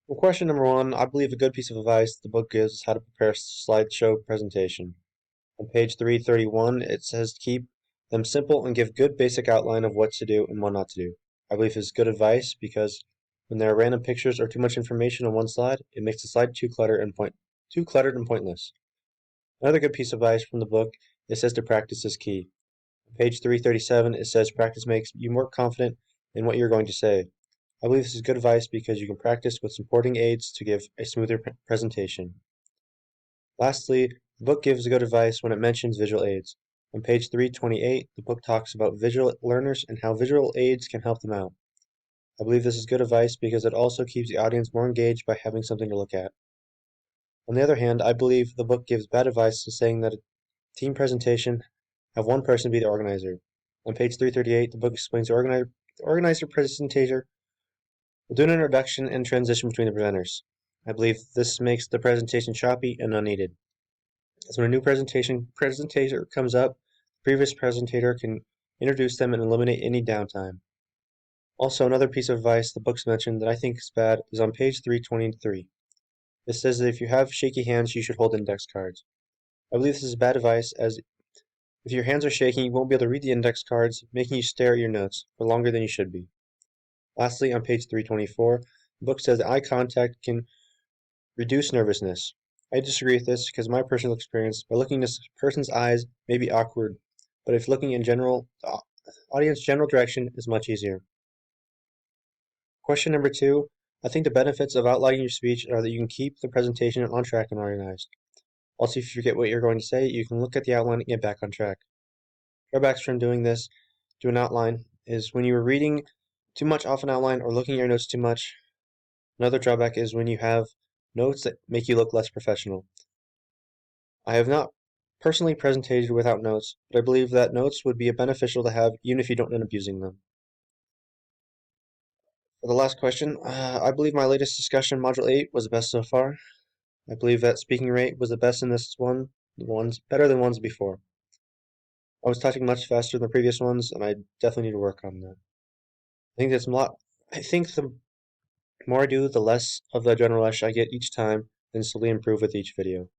Well, question number one, I believe a good piece of advice the book gives is how to prepare a slideshow presentation. On page 331, it says keep them simple and give good basic outline of what to do and what not to do. I believe this is good advice because when there are random pictures or too much information on one slide, it makes the slide too cluttered and pointless. Another good piece of advice from the book, it says to practice is key. On page 337, it says practice makes you more confident in what you're going to say. I believe this is good advice because you can practice with supporting aids to give a smoother presentation. Lastly, the book gives good advice when it mentions visual aids. On page 328, the book talks about visual learners and how visual aids can help them out. I believe this is good advice because it also keeps the audience more engaged by having something to look at. On the other hand, I believe the book gives bad advice to saying that a team presentation have one person be the organizer. On page 338, the book explains the organizer presenter will do an introduction and transition between the presenters. I believe this makes the presentation choppy and unneeded. As when a new presenter comes up, the previous presenter can introduce them and eliminate any downtime. Also, another piece of advice the book's mentioned that I think is bad is on page 323. It says that if you have shaky hands, you should hold index cards. I believe this is bad advice as if your hands are shaking, you won't be able to read the index cards, making you stare at your notes for longer than you should be. Lastly, on page 324, the book says that eye contact can reduce nervousness. I disagree with this because my personal experience, by looking into a person's eyes may be awkward, but if looking in general, the audience general direction is much easier. Question number two, I think the benefits of outlining your speech are that you can keep the presentation on track and organized. Also, if you forget what you're going to say, you can look at the outline and get back on track. Drawbacks from doing this to an outline is when you are reading too much off an outline or looking at your notes too much. Another drawback is when you have notes that make you look less professional. I have not personally presented without notes, but I believe that notes would be beneficial to have even if you don't end up using them. For the last question, I believe my latest discussion, Module 8, was the best so far. I believe that speaking rate was the best in this one, better than ones before. I was typing much faster than the previous ones, and I definitely need to work on that. I think the more I do, the less of the adrenaline rush I get each time, and slowly improve with each video.